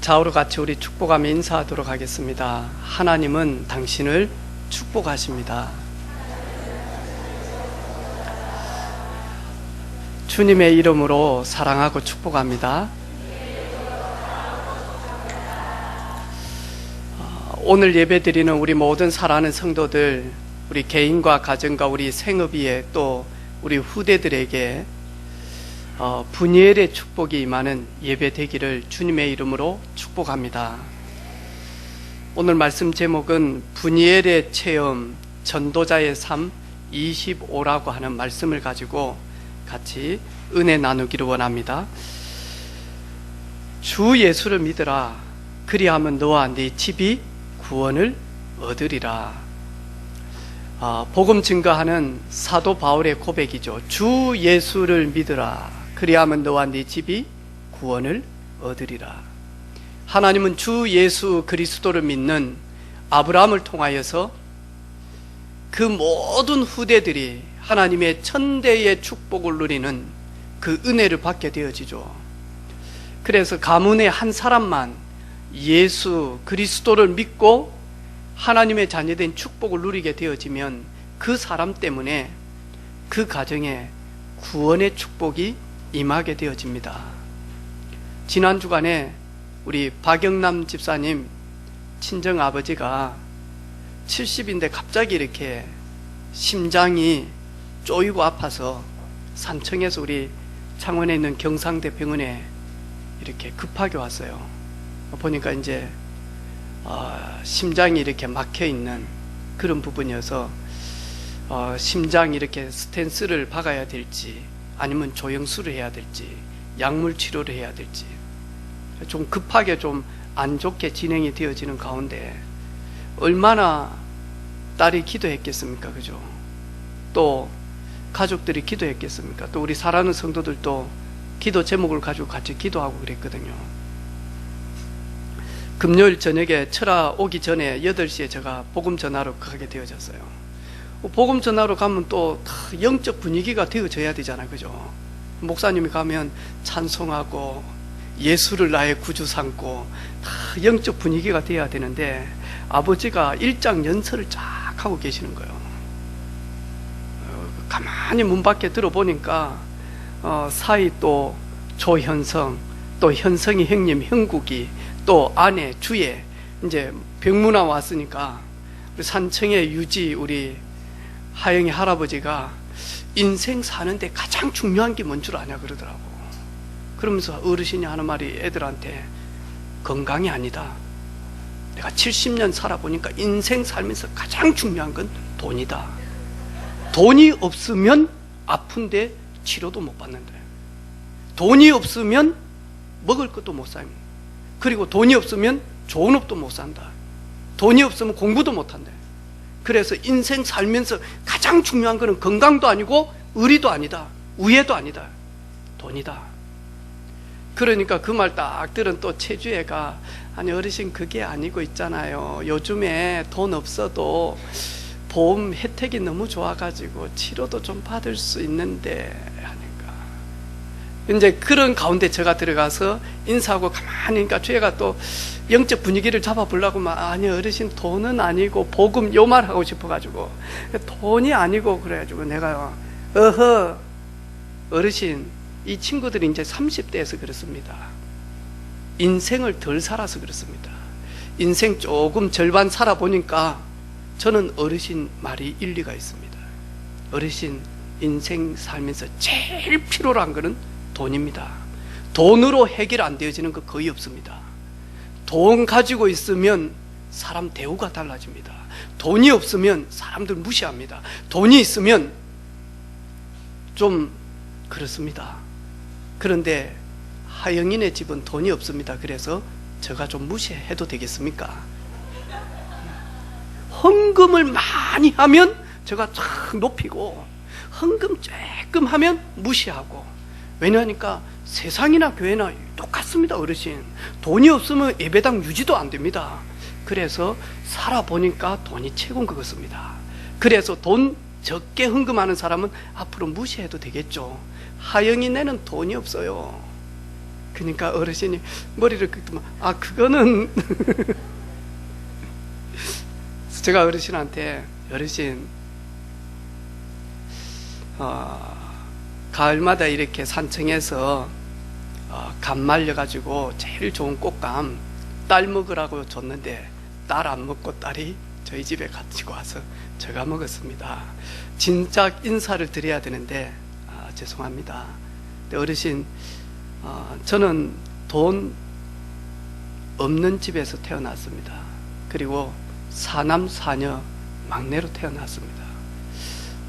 좌우로 같이 우리 축복하며 인사하도록 하겠습니다. 하나님은 당신을 축복하십니다. 주님의 이름으로 사랑하고 축복합니다. 오늘 예배드리는 우리 모든 사랑하는 성도들, 우리 개인과 가정과 우리 생업위에 또 우리 후대들에게 분이엘의 축복이 임하는 예배 되기를 주님의 이름으로 축복합니다. 오늘 말씀 제목은 분이엘의 체험, 전도자의 삶 25라고 하는 말씀을 가지고 같이 은혜 나누기를 원합니다. 주 예수를 믿으라. 그리하면 너와 네 집이 구원을 얻으리라. 복음 증거하는 사도 바울의 고백이죠. 주 예수를 믿으라. 그리하면 너와 네 집이 구원을 얻으리라. 하나님은 주 예수 그리스도를 믿는 아브라함을 통하여서 그 모든 후대들이 하나님의 천대의 축복을 누리는 그 은혜를 받게 되어지죠. 그래서 가문의 한 사람만 예수 그리스도를 믿고 하나님의 자녀된 축복을 누리게 되어지면 그 사람 때문에 그 가정에 구원의 축복이 임하게 되어집니다. 지난 주간에 우리 박영남 집사님 친정아버지가 70인데 갑자기 이렇게 심장이 쪼이고 아파서 산청에서 우리 창원에 있는 경상대 병원에 이렇게 급하게 왔어요. 보니까 이제 심장이 이렇게 막혀 있는 그런 부분이어서 심장 이렇게 스텐스를 박아야 될지 아니면 조영수를 해야 될지 약물 치료를 해야 될지 좀 급하게 좀 안 좋게 진행이 되어지는 가운데 얼마나 딸이 기도했겠습니까? 그죠? 또 가족들이 기도했겠습니까? 또 우리 사랑하는 성도들도 기도 제목을 가지고 같이 기도하고 그랬거든요. 금요일 저녁에 철아 오기 전에 8시에 제가 복음 전하러 가게 되어졌어요. 복음 전하러 가면 또 영적 분위기가 되어져야 되잖아요. 그죠? 목사님이 가면 찬송하고 예수를 나의 구주 삼고 다 영적 분위기가 되어야 되는데 아버지가 일장 연설을 쫙 하고 계시는 거예요. 가만히 문 밖에 들어보니까 사이 또 조현성, 또 현성이 형님 형국이, 또 아내 주예, 이제 병문안 왔으니까 우리 산청의 유지 우리 하영이 할아버지가 인생 사는데 가장 중요한 게 뭔 줄 아냐 그러더라고. 그러면서 어르신이 하는 말이 애들한테 건강이 아니다. 내가 70년 살아보니까 인생 살면서 가장 중요한 건 돈이다. 돈이 없으면 아픈데 치료도 못 받는다. 돈이 없으면 먹을 것도 못 삽니다. 그리고 돈이 없으면 좋은 옷도 못 산다. 돈이 없으면 공부도 못 한다. 그래서 인생 살면서 가장 중요한 것은 건강도 아니고 의리도 아니다. 우애도 아니다. 돈이다. 그러니까 그 말 딱 들은 또 최주애가 아니 어르신 그게 아니고 있잖아요. 요즘에 돈 없어도 보험 혜택이 너무 좋아가지고 치료도 좀 받을 수 있는데 하니까 이제 그런 가운데 제가 들어가서 인사하고 가만히 있으니까 주애가 또 영적 분위기를 잡아보려고 막 아니 어르신 돈은 아니고 복음 요 말 하고 싶어가지고 돈이 아니고 그래가지고 내가 어허 어르신 이 친구들이 이제 30대에서 그렇습니다. 인생을 덜 살아서 그렇습니다. 인생 조금 절반 살아보니까 저는 어르신 말이 일리가 있습니다. 어르신 인생 살면서 제일 필요로 한 것은 돈입니다. 돈으로 해결 안 되어지는 거 거의 없습니다. 돈 가지고 있으면 사람 대우가 달라집니다. 돈이 없으면 사람들 무시합니다. 돈이 있으면 좀 그렇습니다. 그런데 하영인의 집은 돈이 없습니다. 그래서 제가 좀 무시해도 되겠습니까? 헌금을 많이 하면 제가 쫙 높이고 헌금 조금 하면 무시하고. 왜냐하니까 세상이나 교회나 똑같습니다. 어르신 돈이 없으면 예배당 유지도 안 됩니다. 그래서 살아보니까 돈이 최고인 것 같습니다. 그래서 돈 적게 헌금하는 사람은 앞으로 무시해도 되겠죠. 하영이네는 돈이 없어요. 그러니까 어르신이 머리를 긁더만, 아, 그거는. 제가 어르신한테, 어르신, 가을마다 이렇게 산청에서 감 말려가지고 제일 좋은 꽃감 딸 먹으라고 줬는데 딸 안 먹고 딸이 저희 집에 가지고 와서 제가 먹었습니다. 진작 인사를 드려야 되는데 죄송합니다. 근데 어르신, 저는 돈 없는 집에서 태어났습니다. 그리고 사남 사녀 막내로 태어났습니다.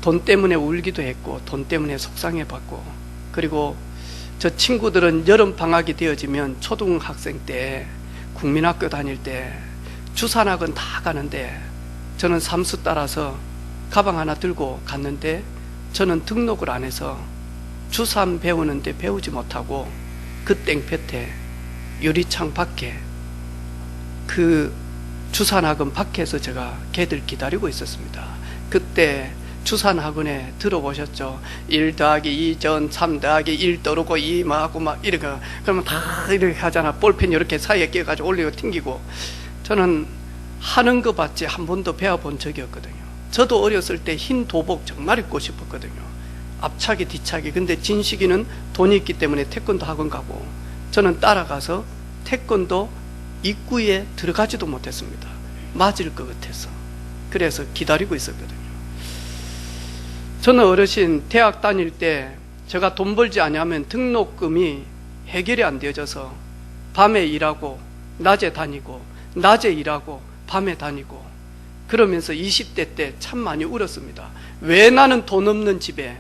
돈 때문에 울기도 했고 돈 때문에 속상해 봤고, 그리고 저 친구들은 여름 방학이 되어지면 초등학생 때 국민학교 다닐 때 주산학원 다 가는데 저는 삼수 따라서 가방 하나 들고 갔는데 저는 등록을 안 해서 주산 배우는데 배우지 못하고 그 땡볕에 유리창 밖에 그 주산학원 밖에서 제가 걔들 기다리고 있었습니다. 그때 주산학원에 들어보셨죠? 1 더하기 2 전 3 더하기 1 떠오르고 2 뭐하고 막 이렇게, 그러면 다 이렇게 하잖아. 볼펜 이렇게 사이에 끼워가지고 올리고 튕기고. 저는 하는 거 봤지 한 번도 배워본 적이 없거든요. 저도 어렸을 때 흰 도복 정말 입고 싶었거든요. 앞차기 뒤차기. 근데 진식이는 돈이 있기 때문에 태권도 학원 가고, 저는 따라가서 태권도 입구에 들어가지도 못했습니다. 맞을 것 같아서. 그래서 기다리고 있었거든요. 저는 어르신 대학 다닐 때 제가 돈 벌지 않으면 등록금이 해결이 안 되어져서 밤에 일하고 낮에 다니고 낮에 일하고 밤에 다니고 그러면서 20대 때 참 많이 울었습니다. 왜 나는 돈 없는 집에,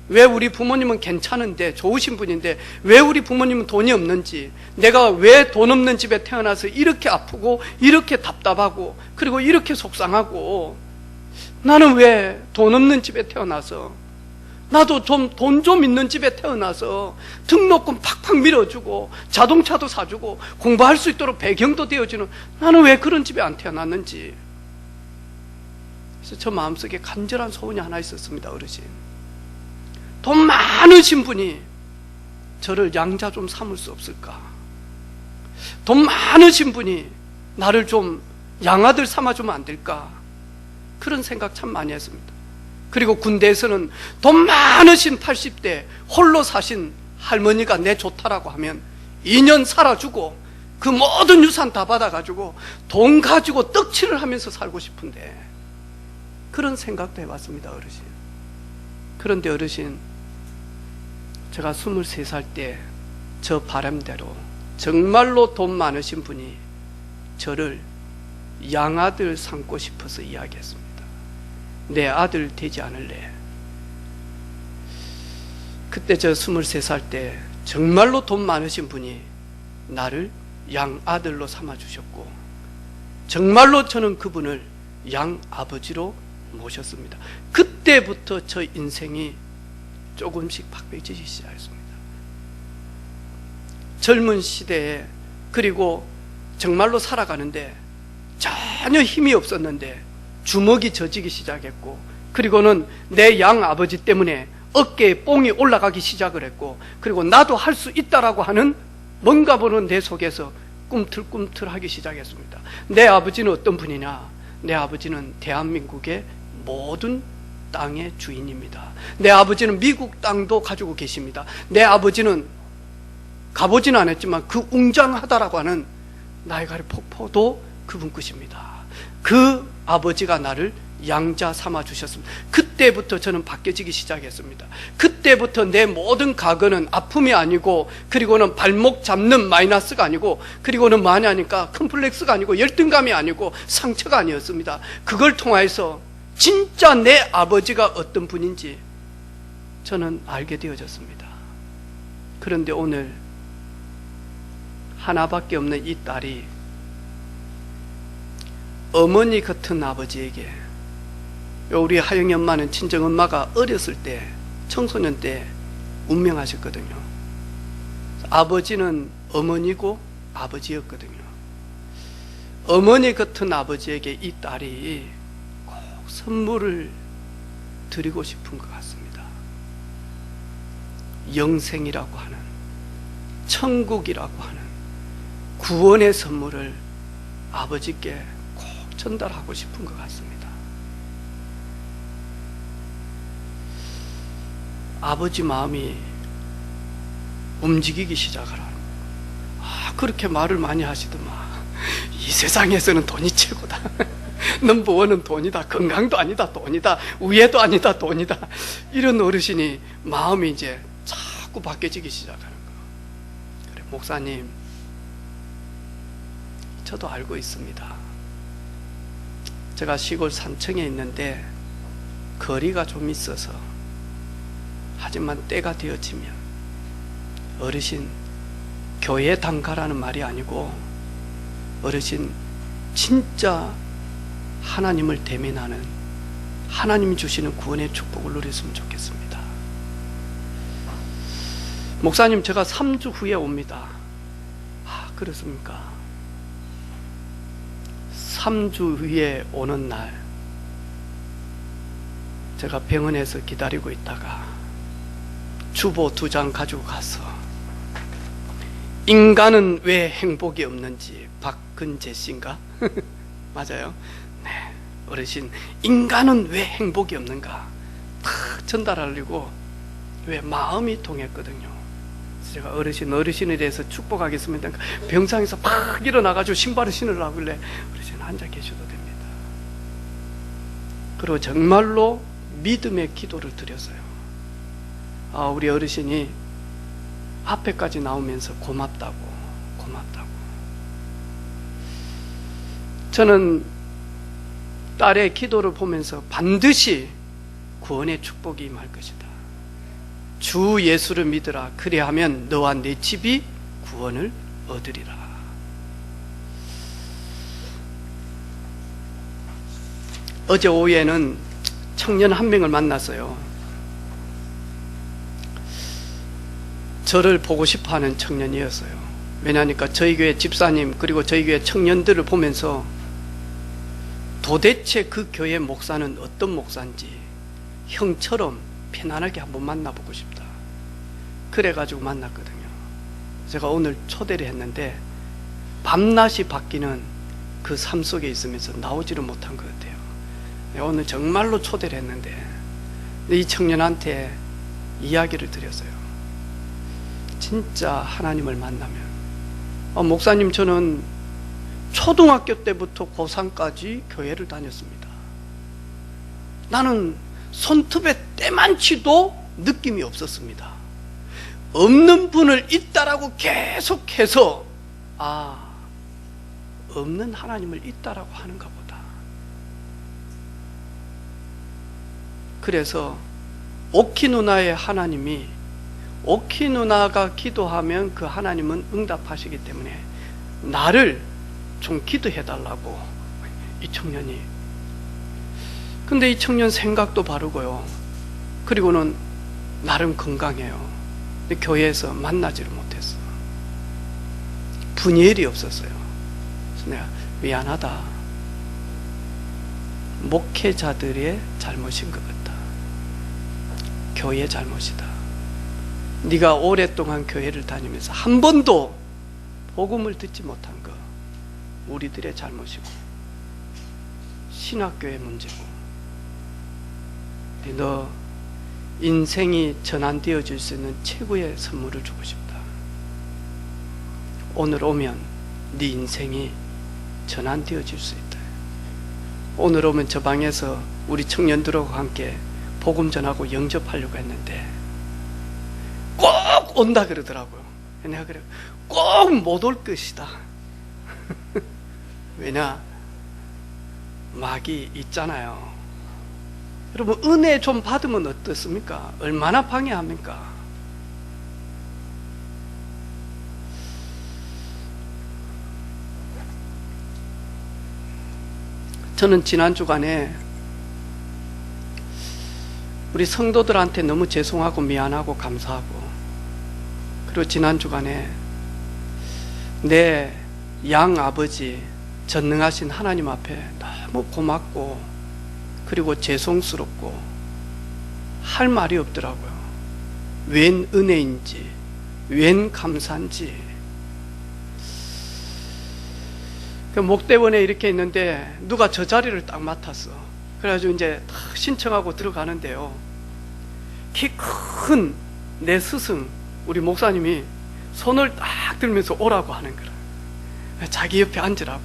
왜 우리 부모님은 괜찮은데 좋으신 분인데 왜 우리 부모님은 돈이 없는지, 내가 왜 돈 없는 집에 태어나서 이렇게 아프고 이렇게 답답하고 그리고 이렇게 속상하고, 나는 왜 돈 없는 집에 태어나서, 나도 돈 좀 있는 집에 태어나서 등록금 팍팍 밀어주고 자동차도 사주고 공부할 수 있도록 배경도 되어주는, 나는 왜 그런 집에 안 태어났는지. 그래서 저 마음속에 간절한 소원이 하나 있었습니다. 어르신, 돈 많으신 분이 저를 양자 좀 삼을 수 없을까? 돈 많으신 분이 나를 좀 양아들 삼아주면 안 될까? 그런 생각 참 많이 했습니다. 그리고 군대에서는 돈 많으신 80대 홀로 사신 할머니가 내 좋다라고 하면 2년 살아주고 그 모든 유산 다 받아가지고 돈 가지고 떡칠을 하면서 살고 싶은데, 그런 생각도 해봤습니다. 어르신. 그런데 어르신, 제가 23살 때 저 바람대로 정말로 돈 많으신 분이 저를 양아들 삼고 싶어서 이야기했습니다. 내 아들 되지 않을래? 그때 저 23살 때 정말로 돈 많으신 분이 나를 양아들로 삼아주셨고, 정말로 저는 그분을 양아버지로 모셨습니다. 그때부터 저 인생이 조금씩 바뀌어지기 시작했습니다. 젊은 시대에, 그리고 정말로 살아가는데 전혀 힘이 없었는데 주먹이 젖이기 시작했고, 그리고는 내 양아버지 때문에 어깨에 뽕이 올라가기 시작을 했고, 그리고 나도 할 수 있다라고 하는 뭔가 보는 내 속에서 꿈틀꿈틀하기 시작했습니다. 내 아버지는 어떤 분이냐? 내 아버지는 대한민국의 모든 땅의 주인입니다. 내 아버지는 미국 땅도 가지고 계십니다. 내 아버지는 가보지는 않았지만 그 웅장하다라고 하는 나이가리 폭포도 그분 것입니다. 그 아버지가 나를 양자 삼아 주셨습니다. 그때부터 저는 바뀌어지기 시작했습니다. 그때부터 내 모든 과거는 아픔이 아니고, 그리고는 발목 잡는 마이너스가 아니고, 그리고는 뭐냐 하니까 컴플렉스가 아니고 열등감이 아니고 상처가 아니었습니다. 그걸 통해서 진짜 내 아버지가 어떤 분인지 저는 알게 되어졌습니다. 그런데 오늘 하나밖에 없는 이 딸이 어머니 같은 아버지에게, 우리 하영이 엄마는 친정엄마가 어렸을 때, 청소년 때 운명하셨거든요. 아버지는 어머니고 아버지였거든요. 어머니 같은 아버지에게 이 딸이 꼭 선물을 드리고 싶은 것 같습니다. 영생이라고 하는 천국이라고 하는 구원의 선물을 아버지께 꼭 전달하고 싶은 것 같습니다. 아버지 마음이 움직이기 시작하라. 그렇게 말을 많이 하시더만. 이 세상에서는 돈이 최고다. 넘버원은 돈이다. 건강도 아니다. 돈이다. 우애도 아니다. 돈이다. 이런 어르신이 마음이 이제 자꾸 바뀌어지기 시작하는 거. 그래, 목사님, 저도 알고 있습니다. 제가 시골 산청에 있는데 거리가 좀 있어서, 하지만 때가 되어지면 어르신 교회 당가라는 말이 아니고 어르신 진짜 하나님을 대면하는, 하나님이 주시는 구원의 축복을 누렸으면 좋겠습니다. 목사님, 제가 3주 후에 옵니다. 그렇습니까? 3주 후에 오는 날 제가 병원에서 기다리고 있다가 주보 2장 가지고 가서 인간은 왜 행복이 없는지, 박근재 씨인가? 맞아요. 네, 어르신, 인간은 왜 행복이 없는가 탁 전달하려고 왜 마음이 통했거든요. 제가 어르신에 대해서 축복하겠습니다. 병상에서 팍 일어나가지고 신발을 신으려고 하길래 어르신 앉아 계셔도 됩니다. 그리고 정말로 믿음의 기도를 드렸어요. 우리 어르신이 앞에까지 나오면서 고맙다고. 저는 딸의 기도를 보면서 반드시 구원의 축복이 임할 것이다. 주 예수를 믿으라. 그리하면 너와 네 집이 구원을 얻으리라. 어제 오후에는 청년 한 명을 만났어요. 저를 보고 싶어하는 청년이었어요. 왜냐하니까 저희 교회 집사님 그리고 저희 교회 청년들을 보면서 도대체 그 교회 목사는 어떤 목사인지 형처럼 편안하게 한번 만나보고 싶다. 그래가지고 만났거든요. 제가 오늘 초대를 했는데 밤낮이 바뀌는 그 삶 속에 있으면서 나오지를 못한 것 같아요. 오늘 정말로 초대를 했는데 이 청년한테 이야기를 드렸어요. 진짜 하나님을 만나면, 목사님, 저는 초등학교 때부터 고3까지 교회를 다녔습니다. 나는 손톱에 때만치도 느낌이 없었습니다. 없는 분을 있다라고 계속해서 없는 하나님을 있다라고 하는가 보다. 그래서 오키 누나의 하나님이, 오키 누나가 기도하면 그 하나님은 응답하시기 때문에 나를 좀 기도해달라고 이 청년이. 근데 이 청년 생각도 바르고요. 그리고는 나름 건강해요. 근데 교회에서 만나지를 못했어. 분열이 없었어요. 그래서 내가 미안하다. 목회자들의 잘못인 것 같다. 교회의 잘못이다. 네가 오랫동안 교회를 다니면서 한 번도 복음을 듣지 못한 거 우리들의 잘못이고 신학교의 문제고, 너 인생이 전환되어질 수 있는 최고의 선물을 주고 싶다. 오늘 오면 네 인생이 전환되어질 수 있다. 오늘 오면 저 방에서 우리 청년들하고 함께 복음 전하고 영접하려고 했는데 꼭 온다 그러더라고요. 내가 그래, 꼭 못 올 것이다. 왜냐? 막이 있잖아요. 여러분, 은혜 좀 받으면 어떻습니까? 얼마나 방해합니까? 저는 지난 주간에 우리 성도들한테 너무 죄송하고 미안하고 감사하고, 그리고 지난 주간에 내 양아버지 전능하신 하나님 앞에 너무 고맙고 그리고 죄송스럽고 할 말이 없더라고요. 웬 은혜인지 웬 감사인지. 그 목대원에 이렇게 있는데 누가 저 자리를 딱 맡았어. 그래가지고 이제 딱 신청하고 들어가는데요, 키 큰 내 스승 우리 목사님이 손을 딱 들면서 오라고 하는 거라. 자기 옆에 앉으라고.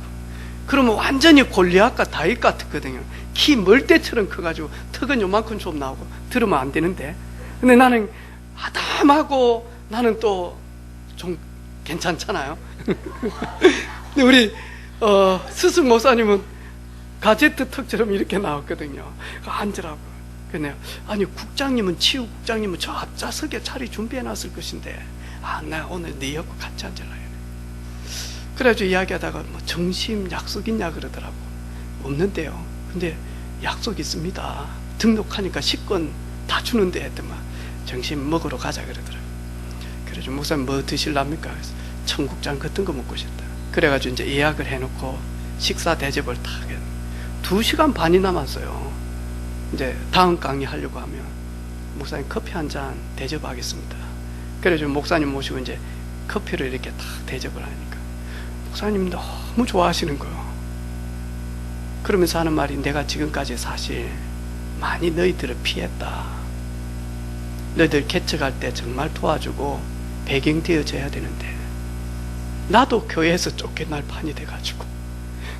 그러면 완전히 골리앗과 다윗 같았거든요. 키 멀대처럼 커가지고 턱은 요만큼 좀 나오고. 들으면 안 되는데, 근데 나는 아담하고 나는 또 좀 괜찮잖아요. 근데 우리 스승 목사님은 가제트 턱처럼 이렇게 나왔거든요. 앉으라고. 그러네요. 아니, 국장님은, 치우 국장님은 저 앞좌석에 자리 준비해놨을 것인데, 나 오늘 네 옆에 같이 앉으라. 그래가지고 이야기하다가 뭐 점심 약속 있냐 그러더라고. 없는데요. 근데 약속 있습니다. 등록하니까 식권 다 주는데 했더만 점심 먹으러 가자 그러더라고. 그래가지고 목사님 뭐 드실랍니까? 그래서 청국장 같은 거 먹고 싶다. 그래가지고 이제 예약을 해놓고 식사 대접을 딱 해. 2시간 반이 남았어요. 이제 다음 강의 하려고 하면 목사님 커피 한 잔 대접하겠습니다. 그래가지고 목사님 모시고 이제 커피를 이렇게 딱 대접을 하니까 목사님 너무 좋아하시는 거예요. 그러면서 하는 말이, 내가 지금까지 사실 많이 너희들을 피했다. 너희들 개척할 때 정말 도와주고 배경 되어줘야 되는데 나도 교회에서 쫓겨날 판이 돼가지고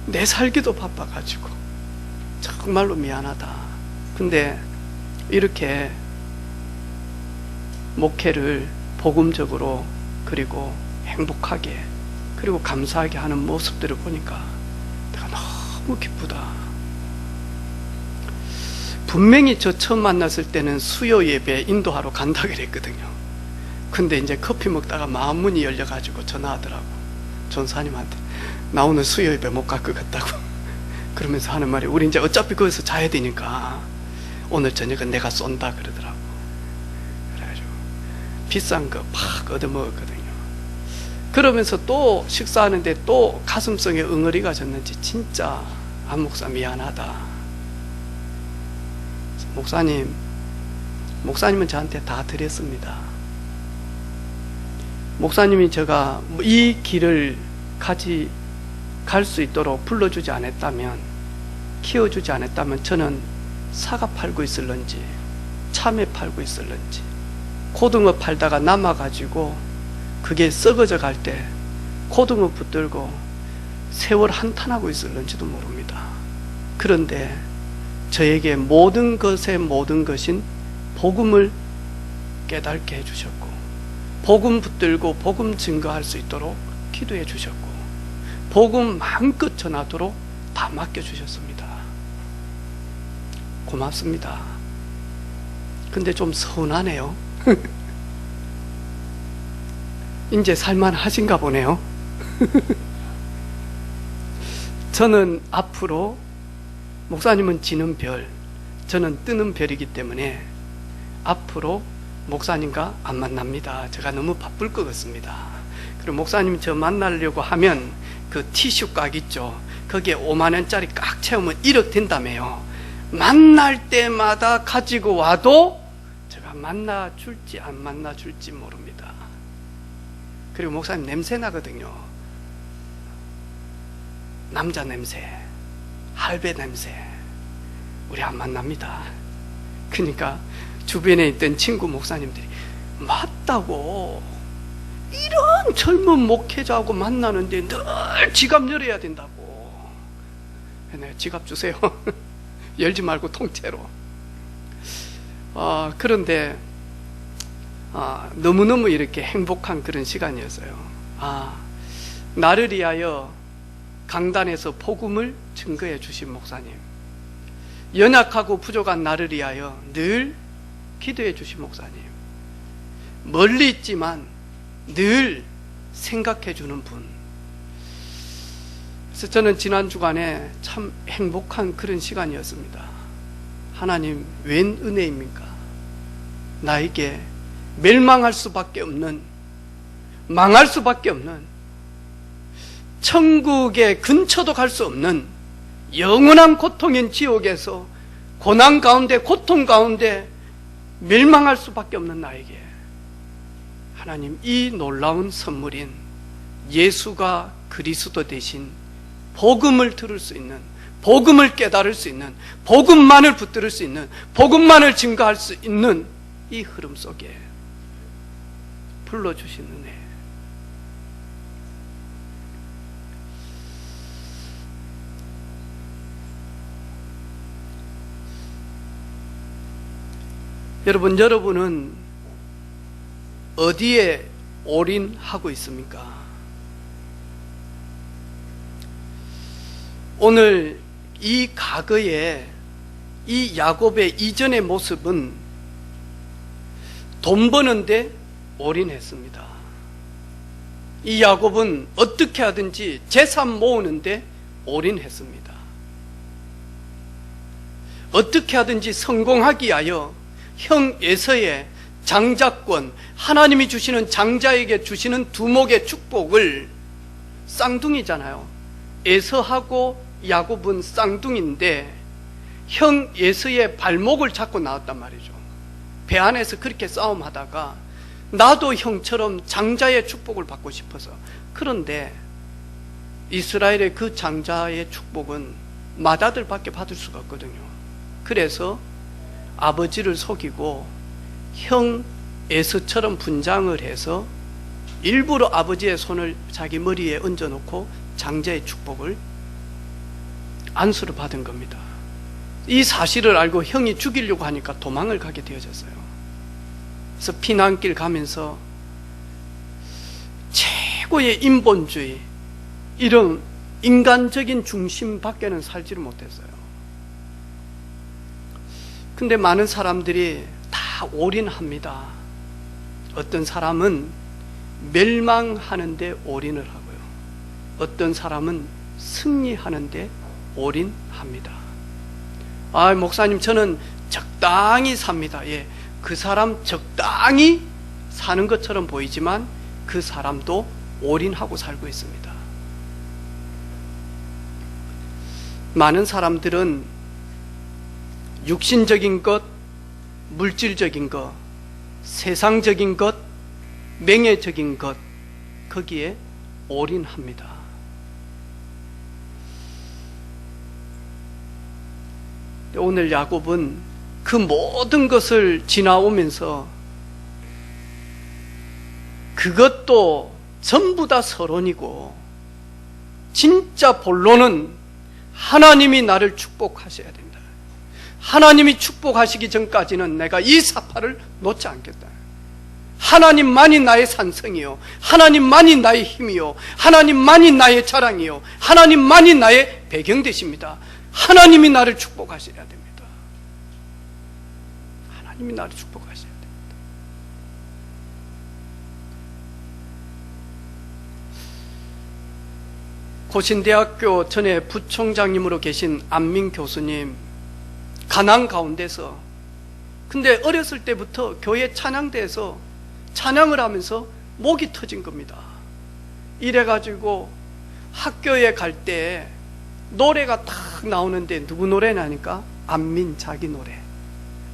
내 살기도 바빠가지고 정말로 미안하다. 근데 이렇게 목회를 복음적으로 그리고 행복하게 그리고 감사하게 하는 모습들을 보니까 내가 너무 기쁘다. 분명히 저 처음 만났을 때는 수요 예배 인도하러 간다 그랬거든요. 근데 이제 커피 먹다가 마음문이 열려가지고 전화하더라고. 전사님한테 나 오늘 수요 예배 못 갈 것 같다고. 그러면서 하는 말이, 우리 이제 어차피 거기서 자야 되니까 오늘 저녁은 내가 쏜다 그러더라고. 그래가지고 비싼 거 팍 얻어먹었거든요. 그러면서 또 식사하는데 또 가슴속에 응어리가 졌는지 진짜 안 목사 미안하다. 목사님은 저한테 다 드렸습니다. 목사님이 제가 이 길을 갈 수 있도록 불러주지 않았다면, 키워주지 않았다면 저는 사과 팔고 있을런지 참외 팔고 있을런지 고등어 팔다가 남아가지고 그게 썩어져 갈 때 고등어 붙들고 세월 한탄하고 있을런지도 모릅니다. 그런데 저에게 모든 것의 모든 것인 복음을 깨닫게 해주셨고, 복음 붙들고 복음 증거할 수 있도록 기도해 주셨고, 복음 마음껏 전하도록 다 맡겨주셨습니다. 고맙습니다. 근데 좀 서운하네요. 이제 살만하신가 보네요. 저는 앞으로, 목사님은 지는 별, 저는 뜨는 별이기 때문에 앞으로 목사님과 안 만납니다. 제가 너무 바쁠 것 같습니다. 그리고 목사님 저 만나려고 하면 그 티슈 각 있죠, 거기에 5만 원짜리 꽉 채우면 1억 된다며요. 만날 때마다 가지고 와도 제가 만나줄지 안 만나줄지 모릅니다. 그리고 목사님 냄새 나거든요. 남자 냄새, 할배 냄새. 우리 안 만납니다. 그러니까 주변에 있던 친구 목사님들이, 맞다고, 이런 젊은 목회자하고 만나는데 늘 지갑 열어야 된다고. 네, 지갑 주세요. 열지 말고 통째로. 그런데 너무너무 이렇게 행복한 그런 시간이었어요. 나를 위하여 강단에서 복음을 증거해 주신 목사님, 연약하고 부족한 나를 위하여 늘 기도해 주신 목사님, 멀리 있지만 늘 생각해 주는 분. 그래서 저는 지난 주간에 참 행복한 그런 시간이었습니다. 하나님, 웬 은혜입니까? 나에게 멸망할 수밖에 없는, 망할 수밖에 없는, 천국의 근처도 갈 수 없는 영원한 고통인 지옥에서 고난 가운데, 고통 가운데 멸망할 수밖에 없는 나에게 하나님, 이 놀라운 선물인 예수가 그리스도 대신 복음을 들을 수 있는, 복음을 깨달을 수 있는, 복음만을 붙들을 수 있는, 복음만을 증거할 수 있는 이 흐름 속에 불러주신 은혜. 여러분은 어디에 올인하고 있습니까? 오늘 이 과거의 이 야곱의 이전의 모습은 돈 버는데 올인했습니다. 이 야곱은 어떻게 하든지 재산 모으는데 올인했습니다. 어떻게 하든지 성공하기 위하여 형 에서의 장자권, 하나님이 주시는 장자에게 주시는 두목의 축복을, 쌍둥이잖아요. 에서하고 야곱은 쌍둥이인데 형 에서의 발목을 잡고 나왔단 말이죠. 배 안에서 그렇게 싸움하다가 나도 형처럼 장자의 축복을 받고 싶어서. 그런데 이스라엘의 그 장자의 축복은 맏아들밖에 받을 수가 없거든요. 그래서 아버지를 속이고 형 에서처럼 분장을 해서 일부러 아버지의 손을 자기 머리에 얹어놓고 장자의 축복을, 안수를 받은 겁니다. 이 사실을 알고 형이 죽이려고 하니까 도망을 가게 되어졌어요. 그래서 피난길 가면서 최고의 인본주의, 이런 인간적인 중심 밖에는 살지를 못했어요. 근데 많은 사람들이 다 올인합니다. 어떤 사람은 멸망하는데 올인을 하고요. 어떤 사람은 승리하는데 올인합니다. 아, 목사님, 저는 적당히 삽니다. 예, 그 사람 적당히 사는 것처럼 보이지만 그 사람도 올인하고 살고 있습니다. 많은 사람들은 육신적인 것, 물질적인 것, 세상적인 것, 명예적인 것, 거기에 올인합니다. 오늘 야곱은 그 모든 것을 지나오면서 그것도 전부 다 서론이고, 진짜 본론은 하나님이 나를 축복하셔야 된다. 하나님이 축복하시기 전까지는 내가 이 사파를 놓지 않겠다. 하나님만이 나의 산성이요, 하나님만이 나의 힘이요, 하나님만이 나의 자랑이요, 하나님만이 나의 배경 되십니다. 하나님이 나를 축복하셔야 됩니다. 하나님이 나를 축복하셔야 됩니다. 고신대학교 전에 부총장님으로 계신 안민 교수님, 가난 가운데서, 근데 어렸을 때부터 교회 찬양대에서 찬양을 하면서 목이 터진 겁니다. 이래가지고 학교에 갈 때 노래가 딱 나오는데 누구 노래냐니까 안민 자기 노래.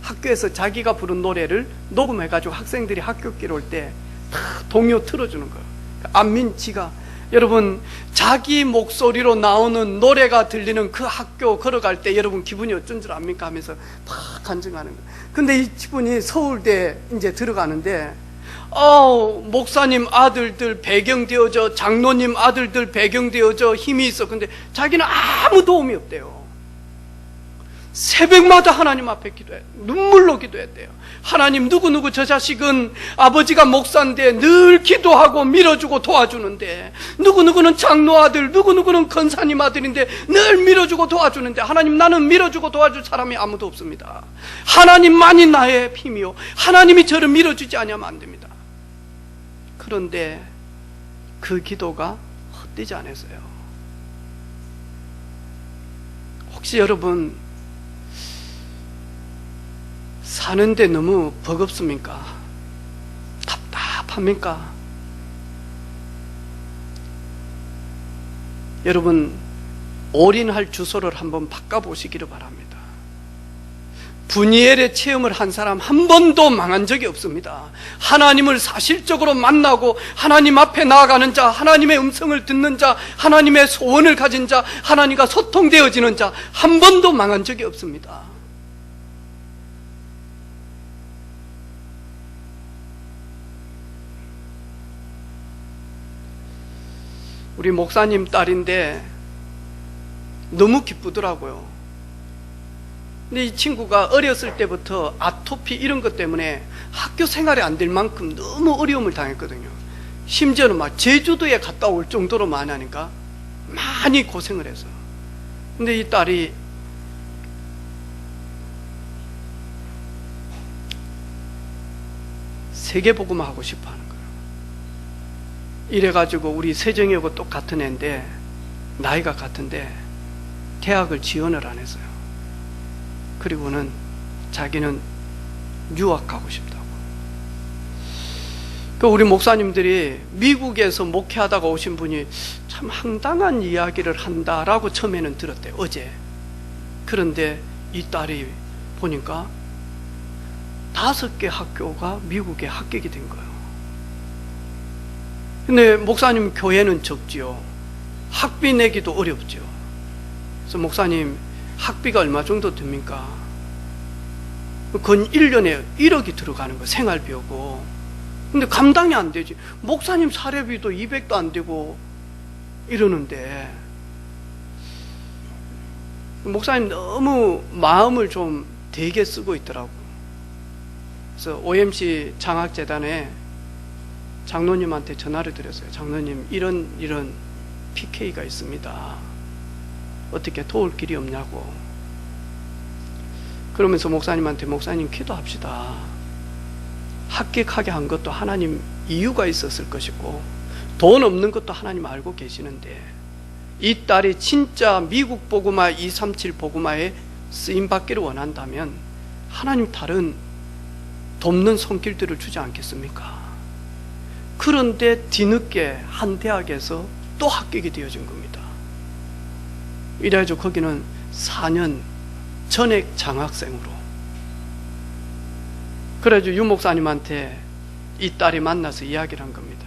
학교에서 자기가 부른 노래를 녹음해가지고 학생들이 학교길 올 때 딱 동요 틀어주는 거예요. 안민 지가, 여러분, 자기 목소리로 나오는 노래가 들리는 그 학교 걸어갈 때 여러분 기분이 어쩐 줄 압니까? 하면서 막 간증하는 거예요. 근데 이 분이 서울대 이제 들어가는데, 목사님 아들들 배경되어져, 장로님 아들들 배경되어져 힘이 있어. 근데 자기는 아무 도움이 없대요. 새벽마다 하나님 앞에 기도해, 눈물로 기도했대요. 하나님, 누구누구 저 자식은 아버지가 목사인데 늘 기도하고 밀어주고 도와주는데, 누구누구는 장로 아들, 누구누구는 권사님 아들인데 늘 밀어주고 도와주는데, 하나님, 나는 밀어주고 도와줄 사람이 아무도 없습니다. 하나님만이 나의 힘이요, 하나님이 저를 밀어주지 않으면 안 됩니다. 그런데 그 기도가 헛되지 않았어요. 혹시 여러분 사는데 너무 버겁습니까? 답답합니까? 여러분, 올인할 주소를 한번 바꿔보시기를 바랍니다. 분이엘의 체험을 한 사람 한 번도 망한 적이 없습니다. 하나님을 사실적으로 만나고 하나님 앞에 나아가는 자, 하나님의 음성을 듣는 자, 하나님의 소원을 가진 자, 하나님과 소통되어지는 자, 한 번도 망한 적이 없습니다. 우리 목사님 딸인데 너무 기쁘더라고요. 근데 이 친구가 어렸을 때부터 아토피 이런 것 때문에 학교 생활이 안 될 만큼 너무 어려움을 당했거든요. 심지어는 막 제주도에 갔다 올 정도로 많이 하니까 많이 고생을 해서. 근데 이 딸이 세계복음 하고 싶어 하는 거예요. 이래가지고 우리 세정이하고 똑같은 애인데 나이가 같은데 대학을 지원을 안 했어요. 그리고는 자기는 유학하고 싶다고. 그 우리 목사님들이 미국에서 목회하다가 오신 분이 참 황당한 이야기를 한다라고 처음에는 들었대요, 어제. 그런데 이 딸이 보니까 5개 학교가 미국에 합격이 된 거예요. 근데 목사님 교회는 적지요. 학비 내기도 어렵죠. 그래서 목사님 학비가 얼마 정도 듭니까? 건 1년에 1억이 들어가는 거예요. 생활비하고. 근데 감당이 안 되지. 목사님 사례비도 200도 안 되고 이러는데 목사님 너무 마음을 좀 되게 쓰고 있더라고. 그래서 OMC 장학재단에 장로님한테 전화를 드렸어요. 장로님, 이런 PK가 있습니다. 어떻게 도울 길이 없냐고. 그러면서 목사님한테, 목사님 기도합시다. 합격하게 한 것도 하나님 이유가 있었을 것이고 돈 없는 것도 하나님 알고 계시는데 이 딸이 진짜 미국 복음화 237 복음화에 쓰임받기를 원한다면 하나님 다른 돕는 손길들을 주지 않겠습니까? 그런데 뒤늦게 한 대학에서 또 합격이 되어진 겁니다. 이래가지고 거기는 4년 전액 장학생으로. 그래가지고 유 목사님한테 이 딸이 만나서 이야기를 한 겁니다.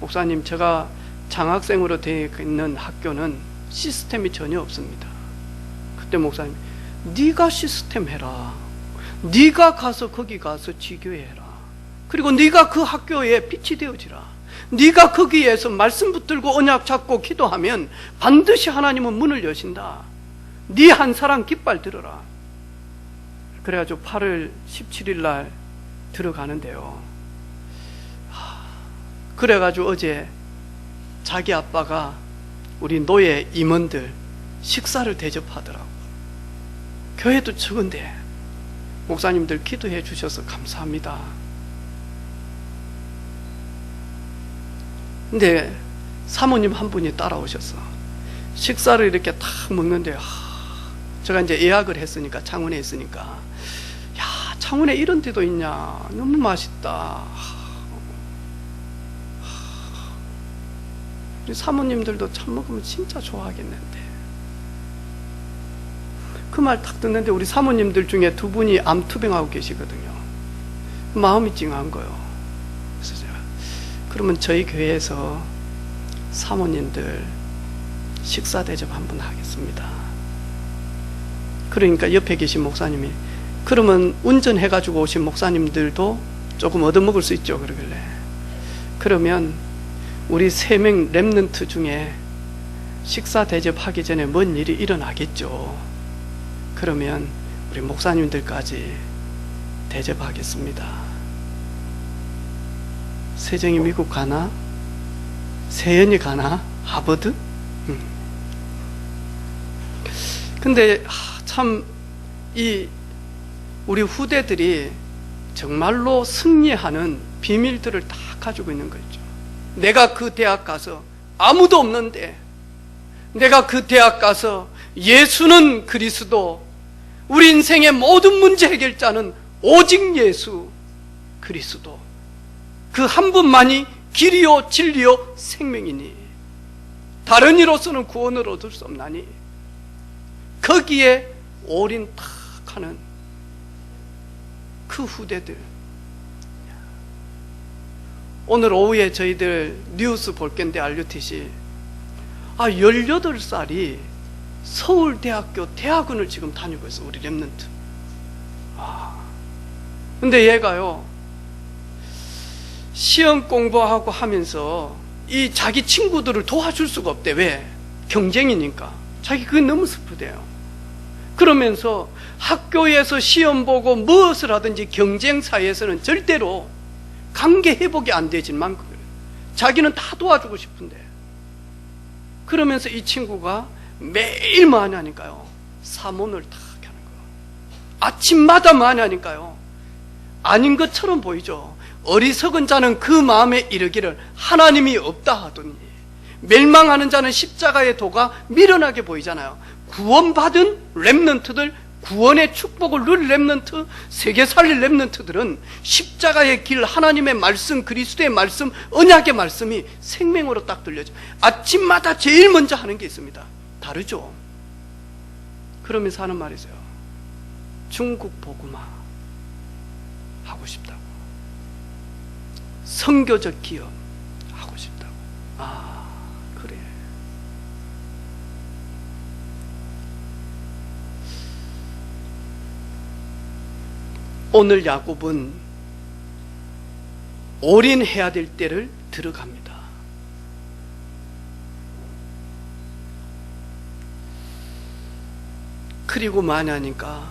목사님, 제가 장학생으로 되어 있는 학교는 시스템이 전혀 없습니다. 그때 목사님, 네가 시스템 해라. 네가 가서 거기 가서 지교해라. 그리고 네가 그 학교에 빛이 되어지라. 네가 거기에서 말씀 붙들고 언약 잡고 기도하면 반드시 하나님은 문을 여신다. 네 한 사람 깃발 들어라. 그래가지고 8월 17일 날 들어가는데요. 그래가지고 어제 자기 아빠가 우리 노예 임원들 식사를 대접하더라고. 교회도 적은데 목사님들 기도해 주셔서 감사합니다. 근데 사모님 한 분이 따라오셔서 식사를 이렇게 탁 먹는데, 제가 이제 예약을 했으니까, 창원에 있으니까, 야, 창원에 이런 데도 있냐, 너무 맛있다. 우리 사모님들도 참 먹으면 진짜 좋아하겠는데. 그 말 딱 듣는데 우리 사모님들 중에 2분이 암투병하고 계시거든요. 마음이 찡한 거예요. 그래서 제가, 그러면 저희 교회에서 사모님들 식사 대접 한번 하겠습니다. 그러니까 옆에 계신 목사님이, 그러면 운전해가지고 오신 목사님들도 조금 얻어먹을 수 있죠, 그러길래. 그러면 우리 3명 렘넌트 중에 식사 대접하기 전에 뭔 일이 일어나겠죠. 그러면 우리 목사님들까지 대접하겠습니다. 세정이 미국 가나? 세연이 가나? 하버드? 근데 참 이 우리 후대들이 정말로 승리하는 비밀들을 다 가지고 있는 거 있죠. 내가 그 대학 가서 아무도 없는데, 내가 그 대학 가서 예수는 그리스도, 우리 인생의 모든 문제 해결자는 오직 예수 그리스도, 그 한 분만이 길이요 진리요 생명이니 다른 이로서는 구원을 얻을 수 없나니, 거기에 올인 탁 하는 그 후대들. 오늘 오후에 저희들 뉴스 볼 건데 알려듯이 18살이 서울대학교 대학원을 지금 다니고 있어, 우리 랩런트. 근데 얘가요, 시험 공부하고 하면서 이 자기 친구들을 도와줄 수가 없대. 왜? 경쟁이니까. 자기 그게 너무 슬프대요. 그러면서 학교에서 시험 보고 무엇을 하든지 경쟁 사회에서는 절대로 관계 회복이 안 되지만 자기는 다 도와주고 싶은데, 그러면서 이 친구가 매일 많이 하니까요, 사문을 다 하는 거예요. 아침마다 많이 하니까요, 아닌 것처럼 보이죠. 어리석은 자는 그 마음에 이르기를 하나님이 없다 하더니 멸망하는 자는 십자가의 도가 미련하게 보이잖아요. 구원받은 렘넌트들, 구원의 축복을 누릴 렘넌트, 세계 살릴 렘넌트들은 십자가의 길, 하나님의 말씀, 그리스도의 말씀, 언약의 말씀이 생명으로 딱 들려져. 아침마다 제일 먼저 하는 게 있습니다. 다르죠. 그러면서 하는 말이 있어요. 중국 복음화 하고 싶다고, 선교적 기업 하고 싶다고. 그래. 오늘 야곱은 올인해야 될 때를 들어갑니다. 그리고 많이 하니까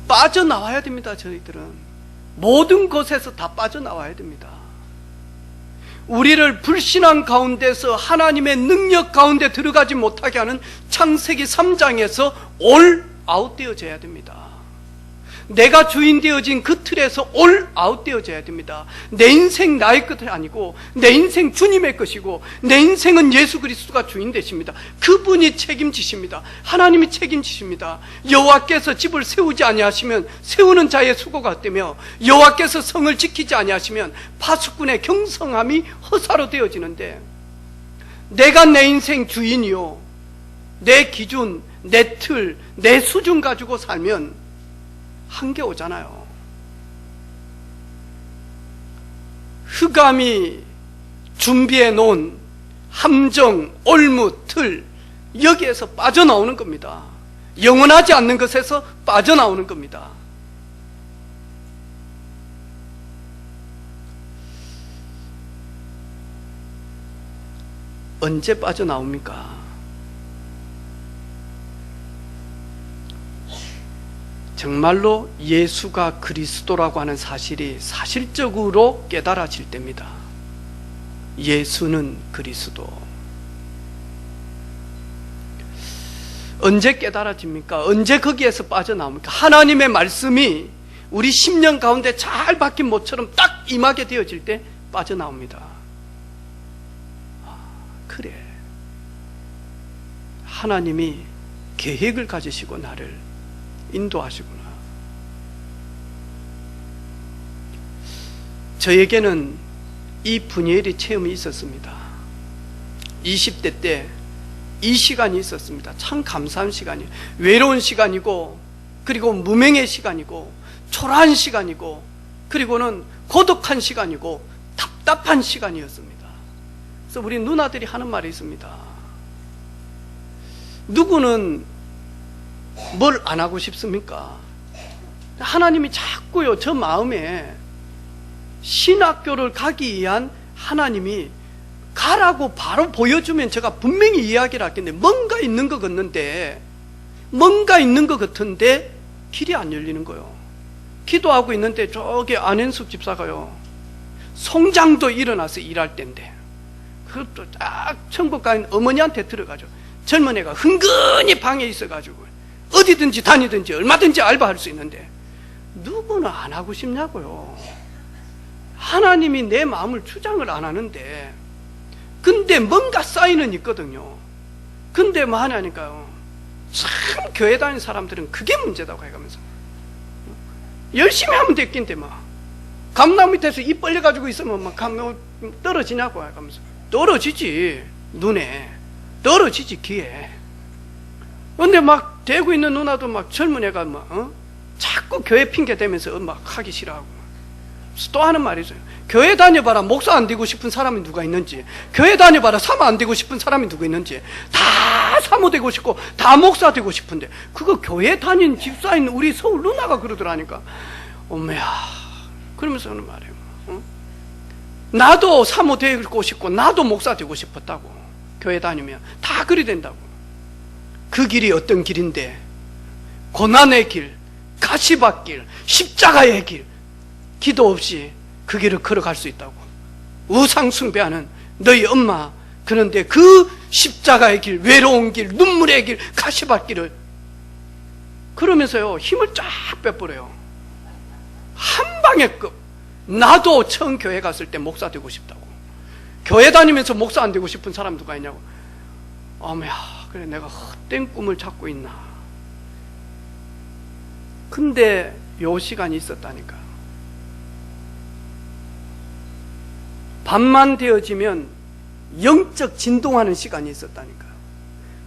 빠져나와야 됩니다. 저희들은 모든 것에서 다 빠져나와야 됩니다. 우리를 불신앙 가운데서 하나님의 능력 가운데 들어가지 못하게 하는 창세기 3장에서 올 아웃되어져야 됩니다. 내가 주인 되어진 그 틀에서 올 아웃되어져야 됩니다. 내 인생 나의 것이 아니고 내 인생 주님의 것이고, 내 인생은 예수 그리스도가 주인 되십니다. 그분이 책임지십니다. 하나님이 책임지십니다. 여호와께서 집을 세우지 아니하시면 세우는 자의 수고가 헛되며, 여호와께서 성을 지키지 아니하시면 파수꾼의 경성함이 허사로 되어지는데, 내가 내 인생 주인이요, 내 기준, 내 틀, 내 수준 가지고 살면 한계 오잖아요. 흑암이 준비해 놓은 함정, 올무, 틀, 여기에서 빠져나오는 겁니다. 영원하지 않는 것에서 빠져나오는 겁니다. 언제 빠져나옵니까? 정말로 예수가 그리스도라고 하는 사실이 사실적으로 깨달아질 때입니다. 예수는 그리스도. 언제 깨달아집니까? 언제 거기에서 빠져나옵니까? 하나님의 말씀이 우리 10년 가운데 잘 박힌 못처럼 딱 임하게 되어질 때 빠져나옵니다. 그래, 하나님이 계획을 가지시고 나를 인도하시구나. 저에게는 이 분이엘의 체험이 있었습니다. 20대 때 이 시간이 있었습니다. 참 감사한 시간이에요. 외로운 시간이고, 그리고 무명의 시간이고, 초라한 시간이고, 그리고는 고독한 시간이고, 답답한 시간이었습니다. 그래서 우리 누나들이 하는 말이 있습니다. 누구는 뭘 안 하고 싶습니까? 하나님이 자꾸요, 저 마음에 신학교를 가기 위한 하나님이 가라고 바로 보여주면 제가 분명히 이야기를 할텐데, 뭔가 있는 것 같는데, 뭔가 있는 것 같은데 길이 안 열리는 거예요. 기도하고 있는데 저기 안현숙 집사가요, 송장도 일어나서 일할 때인데, 그것도 딱 천국 가인 어머니한테 들어가죠. 젊은 애가 흥건히 방에 있어가지고 어디든지 다니든지 얼마든지 알바할 수 있는데 누구는 안 하고 싶냐고요. 하나님이 내 마음을 주장을 안 하는데, 근데 뭔가 사인은 있거든요. 근데 뭐 하냐니까요, 참 교회 다니는 사람들은 그게 문제다고 해가면서 열심히 하면 됐긴데, 막 감나무 밑에서 입 벌려가지고 있으면 막 감나무 떨어지냐고 해가면서. 떨어지지, 눈에 떨어지지, 귀에. 근데 막 대고 있는 누나도 막 젊은 애가 막 자꾸 교회 핑계 대면서 막 하기 싫어하고. 또 하는 말이 있어요. 교회 다녀봐라 목사 안 되고 싶은 사람이 누가 있는지, 교회 다녀봐라 사모 안 되고 싶은 사람이 누가 있는지. 다 사모 되고 싶고 다 목사 되고 싶은데 그거 교회 다닌 집사인 우리 서울 누나가 그러더라니까. 어머야, 그러면서 하는 말이에요. 나도 사모 되고 싶고 나도 목사 되고 싶었다고. 교회 다니면 다 그리 된다고. 그 길이 어떤 길인데? 고난의 길, 가시밭길, 십자가의 길, 기도 없이 그 길을 걸어갈 수 있다고. 우상 숭배하는 너희 엄마, 그런데 그 십자가의 길, 외로운 길, 눈물의 길, 가시밭길을 그러면서요 힘을 쫙 빼버려요. 한 방에 끝. 나도 처음 교회 갔을 때 목사 되고 싶다고. 교회 다니면서 목사 안 되고 싶은 사람 누가 있냐고. 어머야, 그래 내가 헛된 꿈을 찾고 있나. 근데 요 시간이 있었다니까. 밤만 되어지면 영적 진동하는 시간이 있었다니까.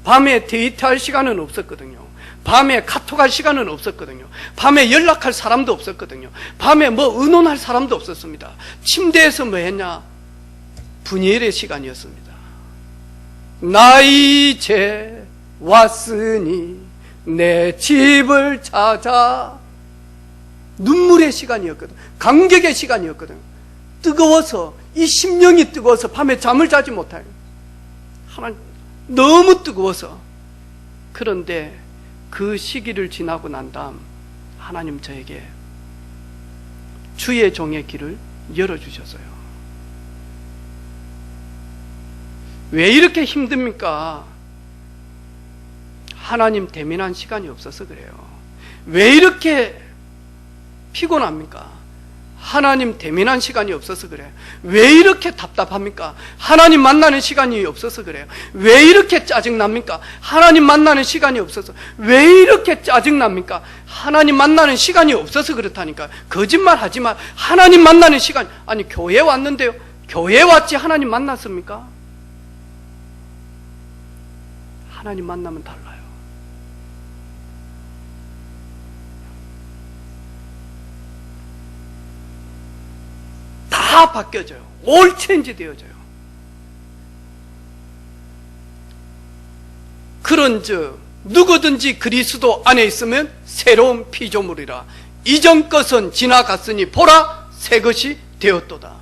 밤에 데이트할 시간은 없었거든요. 밤에 카톡할 시간은 없었거든요. 밤에 연락할 사람도 없었거든요. 밤에 뭐 의논할 사람도 없었습니다. 침대에서 뭐 했냐? 분열의 시간이었습니다. 나 이제 왔으니 내 집을 찾아. 눈물의 시간이었거든. 감격의 시간이었거든. 뜨거워서, 이 심령이 뜨거워서 밤에 잠을 자지 못해요. 하나님, 너무 뜨거워서. 그런데 그 시기를 지나고 난 다음 하나님 저에게 주의 종의 길을 열어주셨어요. 왜 이렇게 힘듭니까? 하나님 대면한 시간이 없어서 그래요. 왜 이렇게 피곤합니까? 하나님 대면한 시간이 없어서 그래요. 왜 이렇게 답답합니까? 하나님 만나는 시간이 없어서 그래요. 왜 이렇게 짜증납니까? 하나님 만나는 시간이 없어서. 왜 이렇게 짜증납니까? 하나님 만나는 시간이 없어서 그렇다니까. 거짓말 하지 마. 하나님 만나는 시간. 아니 교회 왔는데요, 교회 왔지 하나님 만났습니까? 하나님 만나면 달라요. 다 바뀌어져요. 올 체인지 되어져요. 그런즉 누구든지 그리스도 안에 있으면 새로운 피조물이라. 이전 것은 지나갔으니 보라 새 것이 되었도다.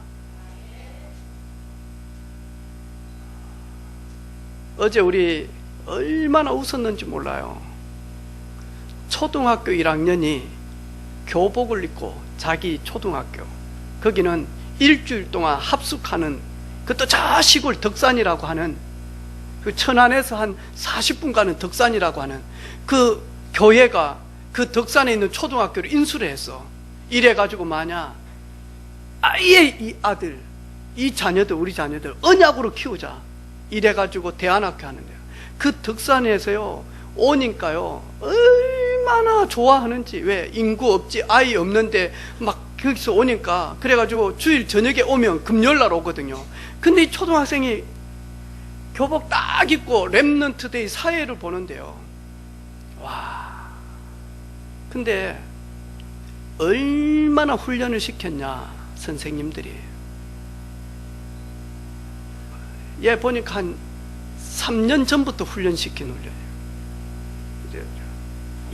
어제 우리 얼마나 웃었는지 몰라요. 초등학교 1학년이 교복을 입고, 자기 초등학교, 거기는 일주일 동안 합숙하는, 그것도 저 시골 덕산이라고 하는, 그 천안에서 한 40분 가는 덕산이라고 하는 그 교회가 그 덕산에 있는 초등학교를 인수를 했어. 이래가지고 만약 아예 이 아들, 이 자녀들, 우리 자녀들 언약으로 키우자, 이래가지고 대안학교 하는데요. 그 덕산에서요 오니까요 얼마나 좋아하는지. 왜? 인구 없지, 아이 없는데 막 거기서 오니까. 그래가지고 주일 저녁에 오면 금요일날 오거든요. 근데 이 초등학생이 교복 딱 입고 렘넌트데이 사회를 보는데요, 와, 근데 얼마나 훈련을 시켰냐 선생님들이. 얘 보니까 한 3년 전부터 훈련시킨 훈련이에요.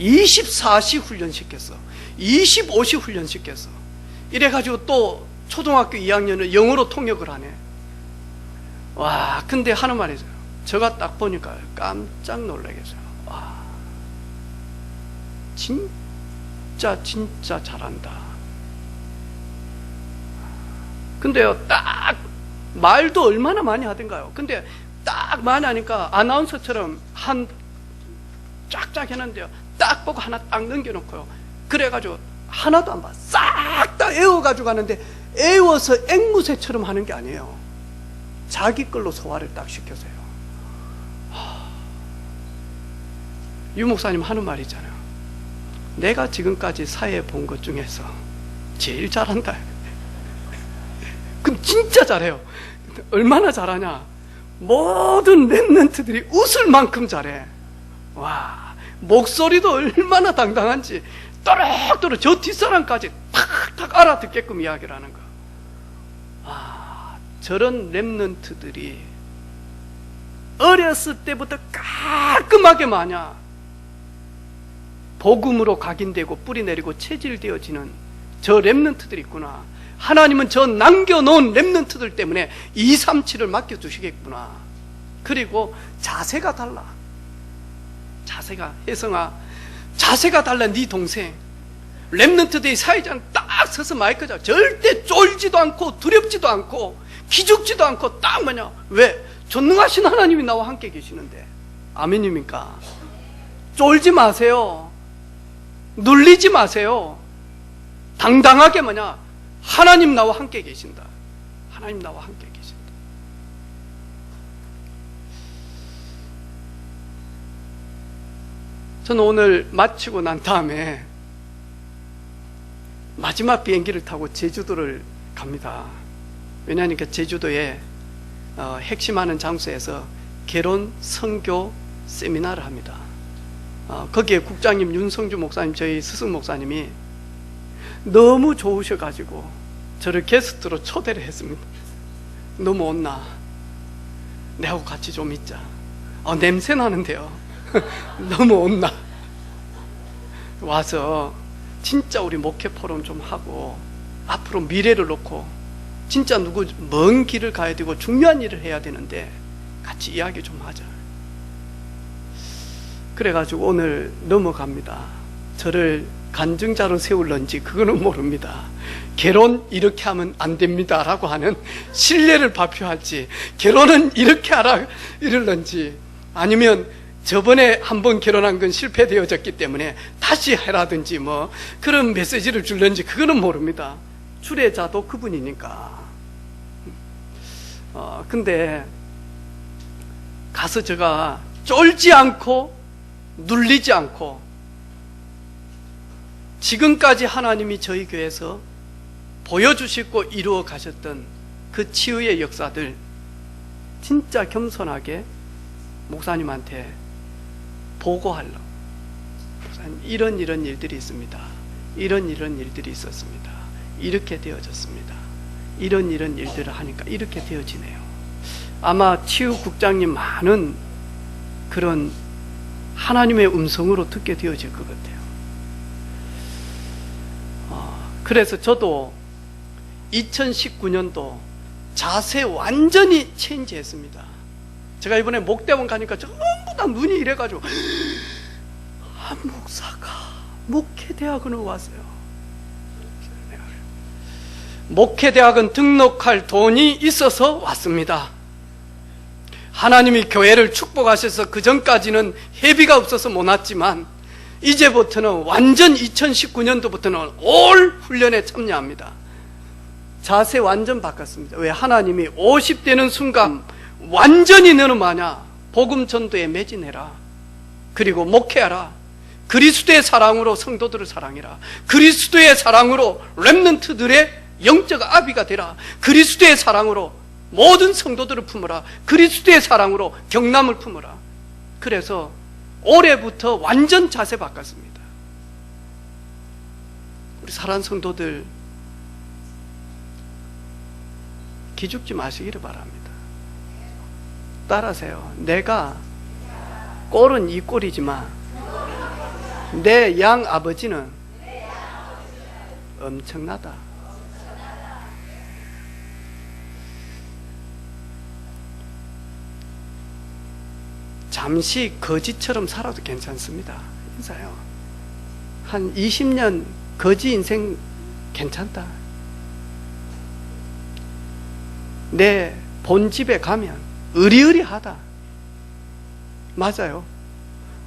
24시 훈련시켰어. 25시 훈련시켰어. 이래가지고 또 초등학교 2학년은 영어로 통역을 하네. 와, 근데 하는 말이 있어요. 제가 딱 보니까 깜짝 놀라겠어요. 와, 진짜 잘한다. 근데요, 딱 말도 얼마나 많이 하던가요. 근데 딱 많이 하니까 아나운서처럼 한 쫙쫙 했는데요, 딱 보고 하나 딱 넘겨놓고요, 그래가지고 하나도 안 봐. 싹 다 애워가지고 하는데, 애워서 앵무새처럼 하는 게 아니에요. 자기 걸로 소화를 딱 시켜서요. 유 목사님 하는 말이 있잖아요. 내가 지금까지 사회에 본 것 중에서 제일 잘한다. 그럼 진짜 잘해요. 얼마나 잘하냐, 모든 랩런트들이 웃을 만큼 잘해. 와, 목소리도 얼마나 당당한지 또록또록 저 뒷사람까지 탁탁 알아듣게끔 이야기를 하는 거. 저런 렘넌트들이 어렸을 때부터 깔끔하게 마냐 복음으로 각인되고 뿌리내리고 체질되어지는 저 렘넌트들이 있구나. 하나님은 저 남겨놓은 렘넌트들 때문에 237을 맡겨주시겠구나. 그리고 자세가 달라. 자세가, 혜성아, 자세가 달라. 네 동생 렘넌트들이 사회자는 딱 서서 마이크 잡아 절대 쫄지도 않고 두렵지도 않고 기죽지도 않고 딱 뭐냐, 왜? 전능하신 하나님이 나와 함께 계시는데. 아멘입니까? 쫄지 마세요. 눌리지 마세요. 당당하게 뭐냐, 하나님 나와 함께 계신다. 하나님 나와 함께 계신다. 저는 오늘 마치고 난 다음에 마지막 비행기를 타고 제주도를 갑니다. 왜냐하니까 제주도에 핵심하는 장소에서 결혼 선교 세미나를 합니다. 거기에 국장님 윤성주 목사님, 저희 스승 목사님이 너무 좋으셔가지고 저를 게스트로 초대를 했습니다. 너무 온나? 내하고 같이 좀 있자. 냄새 나는데요. 너무 온나? 와서 진짜 우리 목회 포럼 좀 하고 앞으로 미래를 놓고 진짜 누구 먼 길을 가야 되고 중요한 일을 해야 되는데 같이 이야기 좀 하자. 그래가지고 오늘 넘어갑니다. 저를 간증자로 세울런지 그거는 모릅니다. 결혼 이렇게 하면 안 됩니다 라고 하는 신뢰를 발표할지, 결혼은 이렇게 하라 이럴런지, 아니면 저번에 한번 결혼한 건 실패되어졌기 때문에 다시 해라든지 뭐 그런 메시지를 줄런지 그거는 모릅니다. 주례자도 그분이니까. 근데 가서 제가 쫄지 않고 눌리지 않고 지금까지 하나님이 저희 교회에서 보여주시고 이루어 가셨던 그 치유의 역사들 진짜 겸손하게 목사님한테 보고하려고. 목사님, 이런 일들이 있습니다. 이런 일들이 있었습니다. 이렇게 되어졌습니다. 이런 일들을 하니까 이렇게 되어지네요. 아마 치유국장님 많은 그런 하나님의 음성으로 듣게 되어질 것 같아요. 그래서 저도 2019년도 자세 완전히 체인지했습니다. 제가 이번에 목대원 가니까 전부 다 눈이 이래가지고 한 목사가 목회대학원을 왔어요. 목회대학원 등록할 돈이 있어서 왔습니다. 하나님이 교회를 축복하셔서 그 전까지는 회비가 없어서 못 왔지만 이제부터는 완전 2019년도부터는 올 훈련에 참여합니다. 자세 완전 바꿨습니다. 왜? 하나님이 50되는 순간 완전히 너는 뭐냐? 복음 전도에 매진해라. 그리고 목회하라. 그리스도의 사랑으로 성도들을 사랑해라. 그리스도의 사랑으로 렘넌트들의 영적 아비가 되라. 그리스도의 사랑으로 모든 성도들을 품어라. 그리스도의 사랑으로 경남을 품어라. 그래서 올해부터 완전 자세 바꿨습니다. 우리 사랑하는 성도들 기죽지 마시기를 바랍니다. 따라하세요. 내가 꼴은 이 꼴이지만 내 양 아버지는 엄청나다. 잠시 거지처럼 살아도 괜찮습니다. 인사요. 한 20년 거지 인생 괜찮다. 내 본집에 가면 의리의리하다. 맞아요.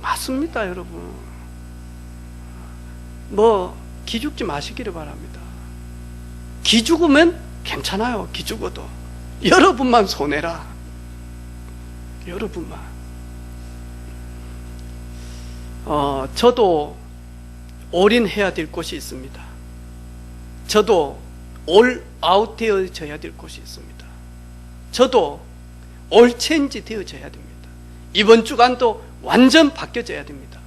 맞습니다, 여러분. 뭐 기죽지 마시기를 바랍니다. 기죽으면 괜찮아요. 기죽어도 여러분만 손해라. 여러분만. 저도 올인해야 될 곳이 있습니다. 저도 올 아웃 되어져야 될 곳이 있습니다. 저도 올 체인지 되어져야 됩니다. 이번 주간도 완전 바뀌어져야 됩니다.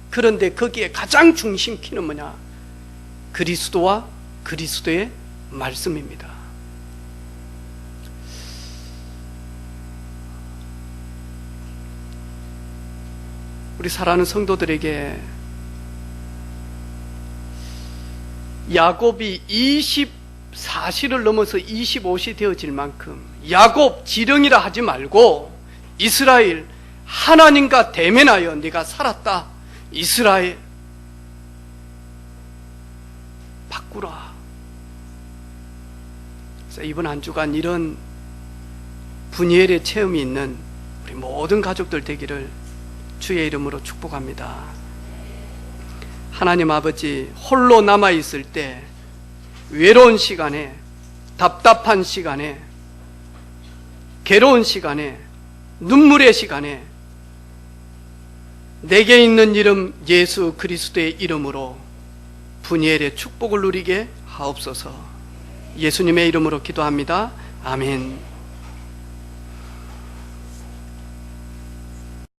그런데 거기에 가장 중심키는 뭐냐? 그리스도와 그리스도의 말씀입니다. 우리 사랑하는 성도들에게 야곱이 24시를 넘어서 25시 되어질 만큼 야곱 지령이라 하지 말고 이스라엘 하나님과 대면하여 네가 살았다. 이스라엘 바꾸라. 그래서 이번 한 주간 이런 분이엘의 체험이 있는 우리 모든 가족들 되기를 주의 이름으로 축복합니다. 하나님 아버지, 홀로 남아있을 때 외로운 시간에, 답답한 시간에, 괴로운 시간에, 눈물의 시간에 내게 있는 이름 예수 그리스도의 이름으로 분이엘의 축복을 누리게 하옵소서. 예수님의 이름으로 기도합니다. 아멘.